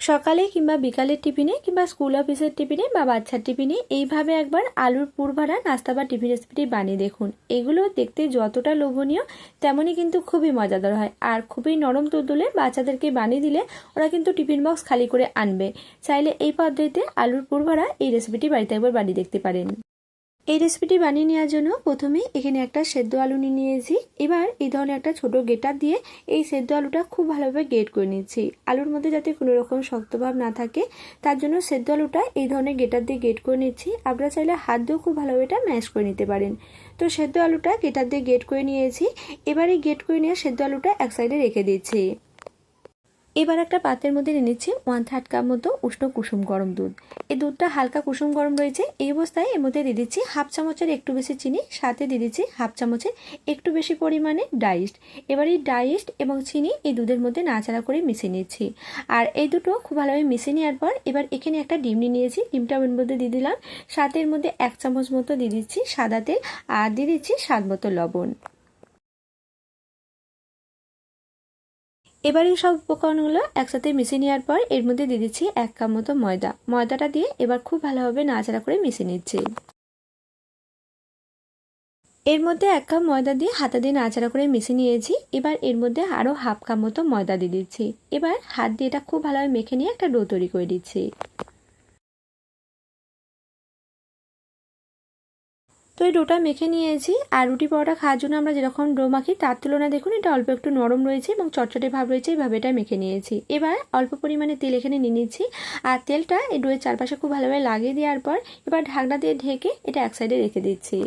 সকালে কিংবা বিকালের টিফিনে কিংবা স্কুল অফিসের টিফিনে বা বাচ্চার টিফিনে এইভাবে একবার আলুর পুর ভরা নাস্তা বা টিফিন রেসিপিটি বানিয়ে দেখুন। এগুলো দেখতে যতটা লোভনীয় তেমনই কিন্তু খুবই মজাদার হয় আর খুবই নরম তুলতুলে। বাচ্চাদেরকে বানিয়ে দিলে ওরা কিন্তু টিফিন বক্স খালি করে আনবে। চাইলে এই পদ্ধতিতে আলুর পুর ভরা এই রেসিপিটি বাড়িতে একবার বানিয়ে দেখতে পারেন। এই রেসিপিটি বানিয়ে নেওয়ার জন্য প্রথমে এখানে একটা সেদ্ধ আলু নিয়ে নিয়েছি। এবার এই ধরনের একটা ছোট গেটার দিয়ে এই সেদ্ধ আলুটা খুব ভালোভাবে গ্রেট করে নিচ্ছি। আলুর মধ্যে যাতে কোনো রকম শক্তভাব না থাকে তার জন্য সেদ্ধ আলুটা এই ধরনের গেটার দিয়ে গ্রেট করে নিচ্ছি। আপনারা চাইলে হাত দিয়েও খুব ভালোভাবে এটা ম্যাশ করে নিতে পারেন। তো সেদ্ধ আলুটা গেটার দিয়ে গ্রেট করে নিয়েছি। এবার এই গ্রেট করে নেওয়া সেদ্ধ আলুটা এক সাইডে রেখে দিচ্ছি। এবার একটা পাত্রের মধ্যে নিয়ে নিচ্ছি 1/3 কাপ মতো উষ্ণ কুসুম গরম দুধ। এই দুধটা হালকা কুসুম গরম রয়েছে। এই অবস্থায় এর মধ্যে দিয়ে দিচ্ছি হাফ চামচের একটু বেশি চিনি, সাথে দিয়ে দিচ্ছি হাফ চামচের একটু বেশি পরিমাণে ডাই ইস্ট। এবার এই ডাই ইস্ট এবং চিনি এই দুধের মধ্যে নাড়াচাড়া করে মিশিয়ে নিচ্ছি। আর এই দুটো খুব ভালোভাবে মিশিয়ে নেওয়ার পর এবার এখানে একটা ডিম নিয়ে নিয়েছি। ডিমটা এর মধ্যে দিয়ে দিলাম। সাথে এর মধ্যে 1 চামচ মতো দিয়ে দিচ্ছি সাদা তেল আর দিয়ে দিচ্ছি স্বাদ মতো লবণ। এবার এই সব উপকরণগুলো একসাথে মিশিয়ে নেওয়ার পর এর মধ্যে দিয়ে দিচ্ছি 1 কাপ মতো ময়দা। ময়দাটা দিয়ে এবার খুব ভালোভাবে নাড়াচাড়া করে মিশিয়ে নিচ্ছি। এর মধ্যে 1 কাপ ময়দা দিয়ে হাতে দিয়ে নাড়াচাড়া করে মিশিয়ে নিয়েছি। এবার এর মধ্যে আরও হাফ কাপ মতো ময়দা দিয়ে দিচ্ছি। এবার হাত দিয়ে এটা খুব ভালোভাবে মেখে নিয়ে একটা ডো তৈরি করে দিচ্ছি। তো এই ডোটা মেখে নিয়েছি। আর রুটি পরোটা খাওয়ার জন্য আমরা যেরকম ডো মাখি তার তুলনায় দেখুন এটা অল্প একটু নরম রয়েছে এবং চটচটে ভাব রয়েছে। এইভাবে এটা মেখে নিয়েছি। এবার অল্প পরিমাণে তেল এখানে নিয়ে নিচ্ছি। আর তেলটা এই ডোয়ের চারপাশে খুব ভালোভাবে লাগিয়ে দেওয়ার পর এবার ঢাকনা দিয়ে ঢেকে এটা এক সাইডে রেখে দিচ্ছি।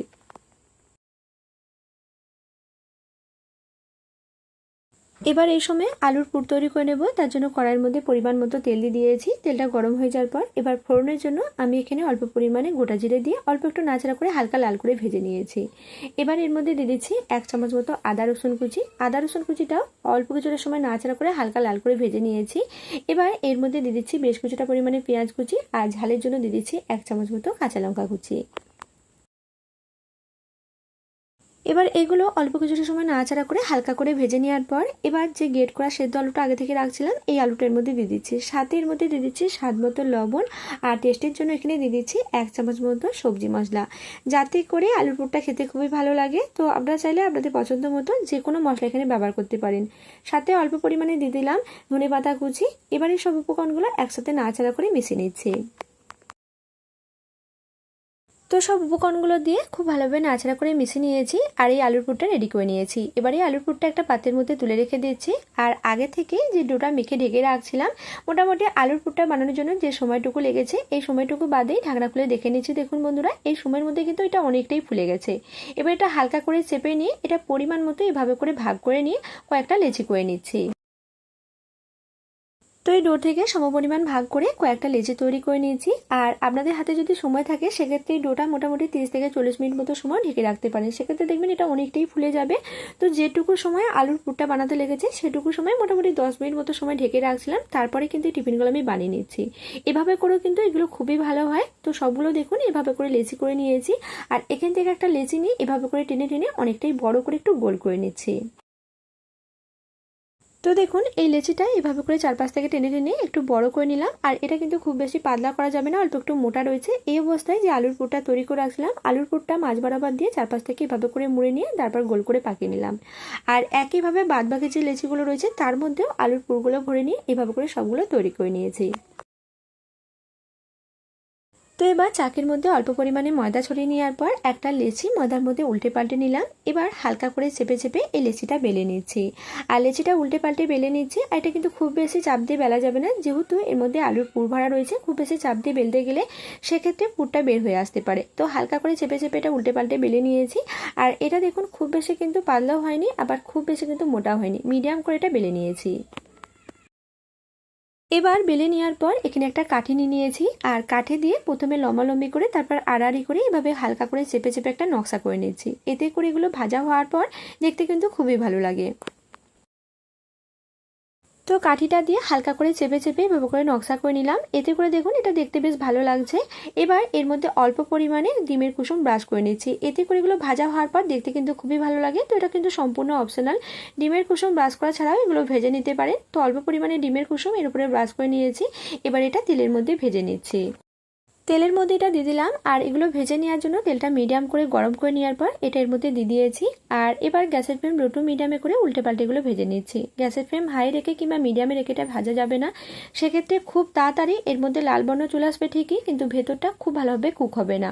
এবার এই সময় আলুর পুর তৈরি করে নেব। তার জন্য কড়াইয়ের মধ্যে পরিমাণ মতো তেল দিয়ে দিয়েছি। তেলটা গরম হয়ে যাওয়ার পর এবার ফোড়নের জন্য আমি এখানে অল্প পরিমাণে গোটা জিরে দিয়ে অল্প একটু নাড়াচাড়া করে হালকা লাল করে ভেজে নিয়েছি। এবার এর মধ্যে দিয়ে দিচ্ছি 1 চামচ মতো আদা রসুন কুচি। আদা রসুন কুচিটাও অল্প কিছুটা সময় নাড়াচাড়া করে হালকা লাল করে ভেজে নিয়েছি। এবার এর মধ্যে দিয়ে দিচ্ছি বেশ কিছুটা পরিমাণে পেঁয়াজ কুচি আর ঝালের জন্য দিয়ে দিচ্ছি 1 চামচ মতো কাঁচা লঙ্কা কুচি। এবার এগুলো অল্প কিছুটা সময় নাড়াচাড়া করে হালকা করে ভেজে নেওয়ার পর এবার যে গ্রেট করা সেদ্ধ আলুটা আগে থেকে রাখছিলাম এই আলুটার মধ্যে দিয়ে দিচ্ছি। সাথে এর মধ্যে দিয়ে দিচ্ছি স্বাদ মতো লবণ আর টেস্টের জন্য এখানে দিয়ে দিচ্ছি 1 চামচ মতো সবজি মশলা, যাতে করে আলুর পুরটা খেতে খুবই ভালো লাগে। তো আপনারা চাইলে আপনাদের পছন্দ মতো যে কোনো মশলা এখানে ব্যবহার করতে পারেন। সাথে অল্প পরিমাণে দিয়ে দিলাম ধনেপাতা কুচি। এবার এই সব উপকরণগুলো একসাথে নাড়াচাড়া করে মিশিয়ে নিচ্ছি। তো সব উপকরণগুলো দিয়ে খুব ভালোভাবে নাড়াচাড়া করে মিশিয়ে নিয়েছি আর এই আলুর পুরটা রেডি করে নিয়েছি। এবার এই আলুর পুরটা একটা পাত্রের মধ্যে তুলে রেখে দিচ্ছি। আর আগে থেকে যে ডোটা মেখে ঢেকে রাখছিলাম মোটামুটি আলুর পুরটা বানানোর জন্য যে সময়টুকু লেগেছে এই সময়টুকু বাদেই ঢাকনা খুলে দেখে নিচ্ছি। দেখুন বন্ধুরা, এই সময়ের মধ্যে কিন্তু এটা অনেকটাই ফুলে গেছে। এবার এটা হালকা করে চেপে নিয়ে এটা পরিমাণ মতো এভাবে করে ভাগ করে নিয়ে কয়েকটা লেচি করে নিচ্ছি। তো এই ডো থেকে সমপরিমাণ ভাগ করে কয়েকটা লেচি তৈরি করে নিয়েছি। আর আপনাদের হাতে যদি সময় থাকে সেক্ষেত্রে এই ডোটা মোটামুটি 30 থেকে 40 মিনিট মতো সময় ঢেকে রাখতে পারেন। সেক্ষেত্রে দেখবেন এটা অনেকটাই ফুলে যাবে। তো যেটুকু সময় আলুর পুরটা বানাতে লেগেছে সেটুকু সময় মোটামুটি 10 মিনিট মতো সময় ঢেকে রাখছিলাম। তারপরে কিন্তু এই টিফিনগুলো আমি বানিয়ে নিচ্ছি। এভাবে করেও কিন্তু এগুলো খুবই ভালো হয়। তো সবগুলো দেখুন এভাবে করে লেচি করে নিয়েছি। আর এখান থেকে একটা লেচি নিয়ে এভাবে করে টেনে টেনে অনেকটাই বড় করে একটু গোল করে নিচ্ছি। তো দেখুন এই লেচিটা এভাবে করে চারপাশ থেকে টেনে টেনে একটু বড় করে নিলাম। আর এটা কিন্তু খুব বেশি পাতলা করা যাবে না, অল্প একটু মোটা রয়েছে। এই অবস্থায় যে আলুর পুরটা তৈরি করে রাখছিলাম আলুর পুরটা মাঝ বরাবর দিয়ে চারপাশ থেকে এভাবে করে মুড়ে নিয়ে তারপর গোল করে পাকিয়ে নিলাম। আর একইভাবে বাদবাকি যে লেচিগুলো রয়েছে তার মধ্যেও আলুর পুরগুলো ভরে নিয়ে এভাবে করে সবগুলো তৈরি করে নিয়েছি। তো এবার চাকের মধ্যে অল্প পরিমাণে ময়দা ছড়িয়ে নেওয়ার পর একটা লেচি ময়দার মধ্যে উল্টে পাল্টে নিলাম। এবার হালকা করে চেপে চেপে এই লেচিটা বেলে নিচ্ছি। আর লেচিটা উল্টে পাল্টে বেলে নিচ্ছি। আর এটা কিন্তু খুব বেশি চাপ দিয়ে বেলা যাবে না, যেহেতু এর মধ্যে আলুর পুর ভরা রয়েছে। খুব বেশি চাপ দিয়ে বেলতে গেলে সেক্ষেত্রে পুরটা বের হয়ে আসতে পারে। তো হালকা করে চেপে চেপে এটা উল্টে পাল্টে বেলে নিয়েছি। আর এটা দেখুন খুব বেশি কিন্তু পাতলাও হয়নি আবার খুব বেশি কিন্তু মোটাও হয়নি, মিডিয়াম করে এটা বেলে নিয়েছি। এবার বেলে নেওয়ার পর এখানে একটা কাঠি নিয়ে নিয়েছি। আর কাঠি দিয়ে প্রথমে লম্বালম্বি করে তারপর আড়াআড়ি করে এভাবে হালকা করে চেপে চেপে একটা নকশা করে নিচ্ছি। এতে করে এগুলো ভাজা হওয়ার পর দেখতে কিন্তু খুবই ভালো লাগে। তো কাঠিটা দিয়ে হালকা করে চেপে চেপে এভাবে করে নকশা করে নিলাম। এতে করে দেখুন এটা দেখতে বেশ ভালো লাগছে। এবার এর মধ্যে অল্প পরিমাণে ডিমের কুসুম ব্রাশ করে নিচ্ছি। এতে করে এগুলো ভাজা হওয়ার পর দেখতে কিন্তু খুবই ভালো লাগে। তো এটা কিন্তু সম্পূর্ণ অপশনাল, ডিমের কুসুম ব্রাশ করা ছাড়াও এগুলো ভেজে নিতে পারেন। তো অল্প পরিমাণে ডিমের কুসুম এর উপরে ব্রাশ করে নিয়েছি। এবার এটা তেলের মধ্যে ভেজে নিচ্ছি। তেলের মধ্যে এটা দিয়ে দিলাম, আর এগুলো ভেজে নেওয়ার জন্য তেলটা মিডিয়াম করে গরম করে নেওয়ার পর এটা এর মধ্যে দিয়ে দিয়েছি। আর এবার গ্যাসের ফ্লেম লো টু মিডিয়ামে করে উল্টে পাল্টে এগুলো ভেজে নিচ্ছি। গ্যাসের ফ্লেম হাই রেখে কিংবা মিডিয়ামে রেখে এটা ভাজা যাবে না, সেক্ষেত্রে খুব তাড়াতাড়ি এর মধ্যে লাল বর্ণ চলে আসবে ঠিকই, কিন্তু ভেতরটা খুব ভালোভাবে কুক হবে না।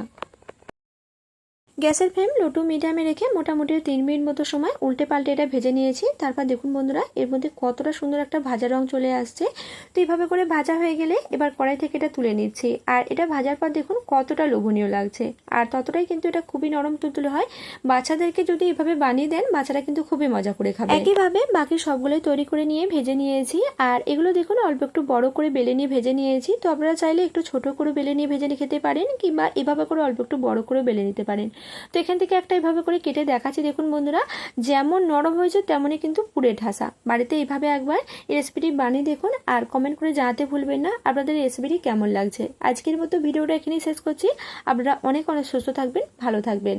গ্যাসের ফ্লেম লো টু মিডিয়ামে রেখে মোটামুটি 3 মিনিট মতো সময় উল্টে পাল্টে এটা ভেজে নিয়েছি। তারপর দেখুন বন্ধুরা এর মধ্যে কতটা সুন্দর একটা ভাজা রং চলে আসছে। তো এইভাবে করে ভাজা হয়ে গেলে এবার কড়াই থেকে এটা তুলে নিচ্ছি। আর এটা ভাজার পর দেখুন কতটা লোভনীয় লাগছে, আর ততটাই কিন্তু এটা খুবই নরম তুলতুলে হয়। বাচ্চাদেরকে যদি এভাবে বানিয়ে দেন বাচ্চারা কিন্তু খুবই মজা করে খাবে। একইভাবে বাকি সবগুলোই তৈরি করে নিয়ে ভেজে নিয়েছি। আর এগুলো দেখুন অল্প একটু বড় করে বেলে নিয়ে ভেজে নিয়েছি। তো আপনারা চাইলে একটু ছোট করে বেলে নিয়ে ভেজে খেতে পারেন, কিংবা এভাবে করে অল্প একটু বড় করে বেলে নিতে পারেন। তো এখান থেকে একটা এইভাবে করে কেটে দেখাচ্ছি। দেখুন বন্ধুরা যেমন নরম হয়েছে তেমনই কিন্তু পুড়ে ঠাসা। বাড়িতে এইভাবে একবার এই রেসিপিটি বানিয়ে দেখুন, আর কমেন্ট করে জানাতে ভুলবেন না আপনাদের এই রেসিপিটি কেমন লাগছে। আজকের মতো ভিডিওটা এখানেই শেষ করছি। আপনারা অনেক অনেক সুস্থ থাকবেন, ভালো থাকবেন।